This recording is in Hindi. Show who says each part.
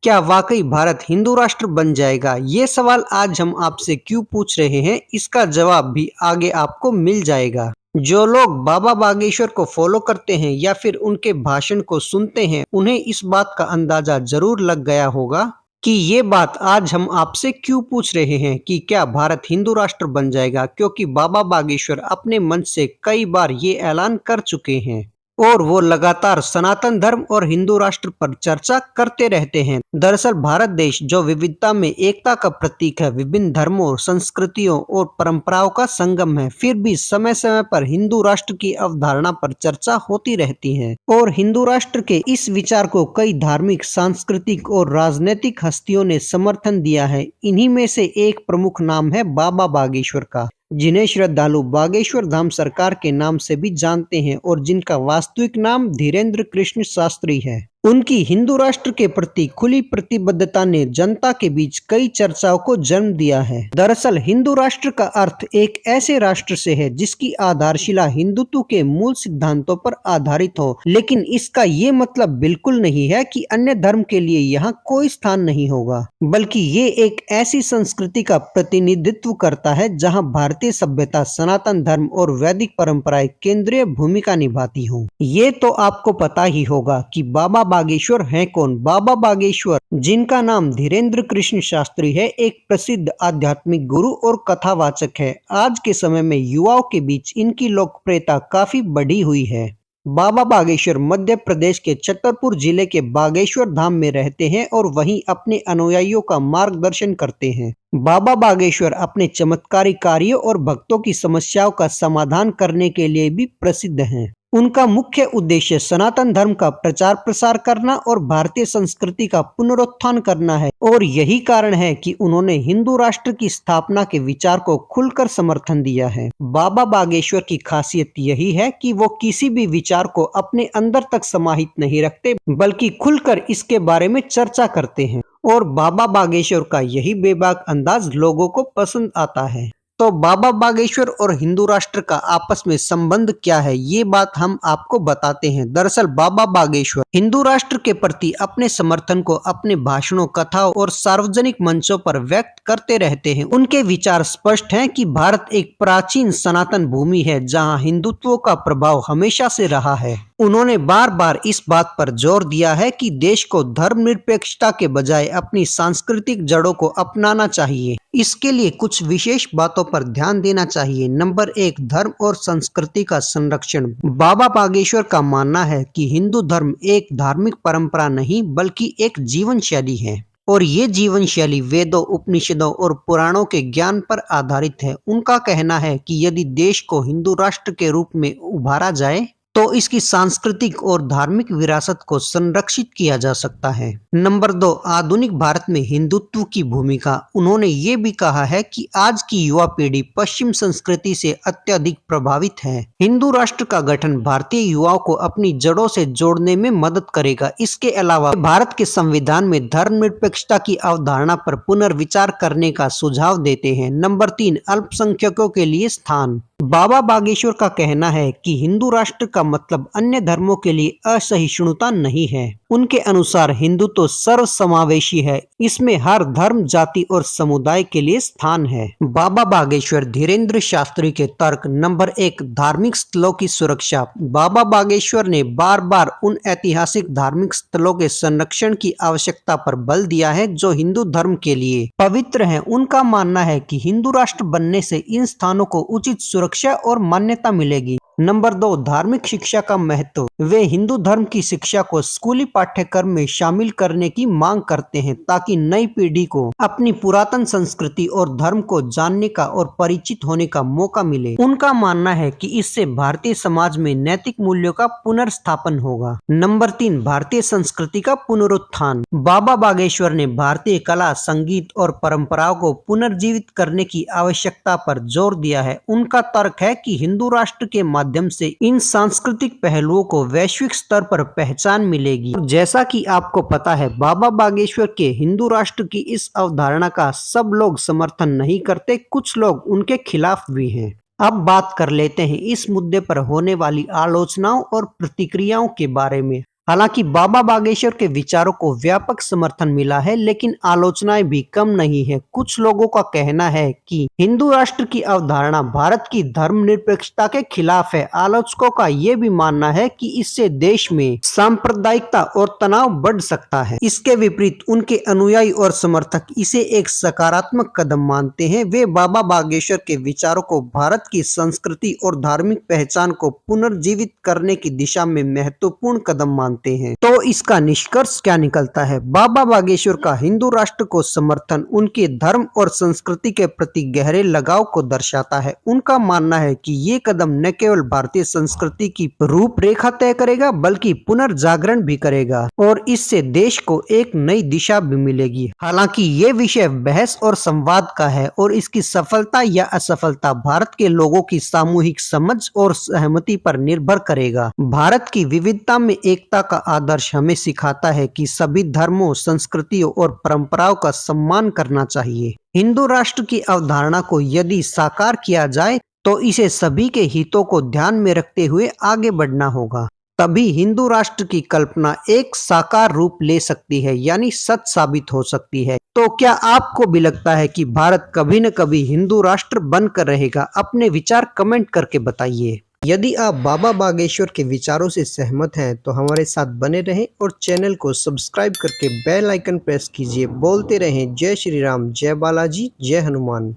Speaker 1: क्या वाकई भारत हिंदू राष्ट्र बन जाएगा? ये सवाल आज हम आपसे क्यों पूछ रहे हैं, इसका जवाब भी आगे आपको मिल जाएगा। जो लोग बाबा बागेश्वर को फॉलो करते हैं या फिर उनके भाषण को सुनते हैं, उन्हें इस बात का अंदाजा जरूर लग गया होगा कि ये बात आज हम आपसे क्यों पूछ रहे हैं कि क्या भारत हिंदू राष्ट्र बन जाएगा, क्योंकि बाबा बागेश्वर अपने मंच से कई बार ये ऐलान कर चुके हैं और वो लगातार सनातन धर्म और हिंदू राष्ट्र पर चर्चा करते रहते हैं। दरअसल भारत देश जो विविधता में एकता का प्रतीक है, विभिन्न धर्मों, संस्कृतियों और परंपराओं का संगम है, फिर भी समय समय पर हिंदू राष्ट्र की अवधारणा पर चर्चा होती रहती है। और हिंदू राष्ट्र के इस विचार को कई धार्मिक, सांस्कृतिक और राजनीतिक हस्तियों ने समर्थन दिया है। इन्हीं में से एक प्रमुख नाम है बाबा बागेश्वर का, जिन्हें श्रद्धालु बागेश्वर धाम सरकार के नाम से भी जानते हैं और जिनका वास्तविक नाम धीरेन्द्र कृष्ण शास्त्री है। उनकी हिंदू राष्ट्र के प्रति खुली प्रतिबद्धता ने जनता के बीच कई चर्चाओं को जन्म दिया है। दरअसल हिंदू राष्ट्र का अर्थ एक ऐसे राष्ट्र से है जिसकी आधारशिला हिंदुत्व के मूल सिद्धांतों पर आधारित हो, लेकिन इसका ये मतलब बिल्कुल नहीं है कि अन्य धर्म के लिए यहाँ कोई स्थान नहीं होगा, बल्कि ये एक ऐसी संस्कृति का प्रतिनिधित्व करता है जहाँ भारतीय सभ्यता, सनातन धर्म और वैदिक परंपराएं केंद्रीय भूमिका निभाती हों। ये तो आपको पता ही होगा कि बाबा बागेश्वर हैं कौन। बाबा बागेश्वर, जिनका नाम धीरेन्द्र कृष्ण शास्त्री है, एक प्रसिद्ध आध्यात्मिक गुरु और कथावाचक है। आज के समय में युवाओं के बीच इनकी लोकप्रियता काफी बढ़ी हुई है। बाबा बागेश्वर मध्य प्रदेश के छतरपुर जिले के बागेश्वर धाम में रहते हैं और वहीं अपने अनुयायियों का मार्गदर्शन करते हैं। बाबा बागेश्वर अपने चमत्कारी कार्यों और भक्तों की समस्याओं का समाधान करने के लिए भी प्रसिद्ध हैं। उनका मुख्य उद्देश्य सनातन धर्म का प्रचार प्रसार करना और भारतीय संस्कृति का पुनरुत्थान करना है, और यही कारण है कि उन्होंने हिंदू राष्ट्र की स्थापना के विचार को खुलकर समर्थन दिया है। बाबा बागेश्वर की खासियत यही है कि वो किसी भी विचार को अपने अंदर तक समाहित नहीं रखते, बल्कि खुलकर इसके बारे में चर्चा करते हैं, और बाबा बागेश्वर का यही बेबाक अंदाज लोगों को पसंद आता है। तो बाबा बागेश्वर और हिंदू राष्ट्र का आपस में संबंध क्या है, ये बात हम आपको बताते हैं। दरअसल बाबा बागेश्वर हिंदू राष्ट्र के प्रति अपने समर्थन को अपने भाषणों, कथाओं और सार्वजनिक मंचों पर व्यक्त करते रहते हैं। उनके विचार स्पष्ट हैं कि भारत एक प्राचीन सनातन भूमि है जहां हिंदुत्व का प्रभाव हमेशा से रहा है। उन्होंने बार बार इस बात पर जोर दिया है कि देश को धर्मनिरपेक्षता के बजाय अपनी सांस्कृतिक जड़ों को अपनाना चाहिए। इसके लिए कुछ विशेष बातों पर ध्यान देना चाहिए। नंबर 1, धर्म और संस्कृति का संरक्षण। बाबा बागेश्वर का मानना है कि हिंदू धर्म एक धार्मिक परंपरा नहीं बल्कि एक जीवन शैली है, और ये जीवन शैली वेदों, उपनिषदों और पुराणों के ज्ञान पर आधारित है। उनका कहना है कि यदि देश को हिंदू राष्ट्र के रूप में उभारा जाए तो इसकी सांस्कृतिक और धार्मिक विरासत को संरक्षित किया जा सकता है। नंबर 2, आधुनिक भारत में हिंदुत्व की भूमिका। उन्होंने ये भी कहा है कि आज की युवा पीढ़ी पश्चिम संस्कृति से अत्यधिक प्रभावित है। हिंदू राष्ट्र का गठन भारतीय युवाओं को अपनी जड़ों से जोड़ने में मदद करेगा। इसके अलावा भारत के संविधान में धर्मनिरपेक्षता की अवधारणा पर पुनर्विचार करने का सुझाव देते हैं। नंबर 3, अल्पसंख्यकों के लिए स्थान। बाबा बागेश्वर का कहना है कि हिंदू राष्ट्र का मतलब अन्य धर्मों के लिए असहिष्णुता नहीं है। उनके अनुसार हिंदुत्व सर्वसमावेशी है, इसमें हर धर्म, जाति और समुदाय के लिए स्थान है। बाबा बागेश्वर धीरेन्द्र शास्त्री के तर्क। नंबर 1, धार्मिक स्थलों की सुरक्षा। बाबा बागेश्वर ने बार बार उन ऐतिहासिक धार्मिक स्थलों के संरक्षण की आवश्यकता पर बल दिया है जो हिंदू धर्म के लिए पवित्र हैं। उनका मानना है कि हिंदू राष्ट्र बनने से इन स्थानों को उचित सुरक्षा और मान्यता मिलेगी। नंबर 2, धार्मिक शिक्षा का महत्व। वे हिंदू धर्म की शिक्षा को स्कूली पाठ्यक्रम में शामिल करने की मांग करते हैं ताकि नई पीढ़ी को अपनी पुरातन संस्कृति और धर्म को जानने का और परिचित होने का मौका मिले। उनका मानना है कि इससे भारतीय समाज में नैतिक मूल्यों का पुनर्स्थापन होगा। नंबर 3, भारतीय संस्कृति का पुनरुत्थान। बाबा बागेश्वर ने भारतीय कला, संगीत और परंपराओं को पुनर्जीवित करने की आवश्यकता पर जोर दिया है। उनका तर्क है कि हिंदू राष्ट्र के माध्यम से इन सांस्कृतिक पहलुओं को वैश्विक स्तर पर पहचान मिलेगी। जैसा कि आपको पता है, बाबा बागेश्वर के हिंदू राष्ट्र की इस अवधारणा का सब लोग समर्थन नहीं करते, कुछ लोग उनके खिलाफ भी हैं। अब बात कर लेते हैं इस मुद्दे पर होने वाली आलोचनाओं और प्रतिक्रियाओं के बारे में। हालांकि बाबा बागेश्वर के विचारों को व्यापक समर्थन मिला है, लेकिन आलोचनाएं भी कम नहीं है। कुछ लोगों का कहना है कि हिंदू राष्ट्र की अवधारणा भारत की धर्मनिरपेक्षता के खिलाफ है। आलोचकों का ये भी मानना है कि इससे देश में सांप्रदायिकता और तनाव बढ़ सकता है। इसके विपरीत उनके अनुयायी और समर्थक इसे एक सकारात्मक कदम मानते हैं। वे बाबा बागेश्वर के विचारों को भारत की संस्कृति और धार्मिक पहचान को पुनर्जीवित करने की दिशा में महत्वपूर्ण कदम मानते हैं। तो इसका निष्कर्ष क्या निकलता है? बाबा बागेश्वर का हिंदू राष्ट्र को समर्थन उनके धर्म और संस्कृति के प्रति गहरे लगाव को दर्शाता है। उनका मानना है कि ये कदम न केवल भारतीय संस्कृति की रूपरेखा तय करेगा, बल्कि पुनर्जागरण भी करेगा और इससे देश को एक नई दिशा भी मिलेगी। हालांकि ये विषय बहस और संवाद का है और इसकी सफलता या असफलता भारत के लोगों की सामूहिक समझ और सहमति पर निर्भर करेगा। भारत की विविधता में एकता का आदर्श हमें सिखाता है कि सभी धर्मों, संस्कृतियों और परंपराओं का सम्मान करना चाहिए। हिंदू राष्ट्र की अवधारणा को यदि साकार किया जाए तो इसे सभी के हितों को ध्यान में रखते हुए आगे बढ़ना होगा। तभी हिंदू राष्ट्र की कल्पना एक साकार रूप ले सकती है, यानी सच साबित हो सकती है। तो क्या आपको भी लगता है कि भारत कभी न कभी हिंदू राष्ट्र बनकर रहेगा? अपने विचार कमेंट करके बताइए। यदि आप बाबा बागेश्वर के विचारों से सहमत हैं तो हमारे साथ बने रहें और चैनल को सब्सक्राइब करके बेल आइकन प्रेस कीजिए। बोलते रहें जय श्री राम, जय बालाजी, जय हनुमान।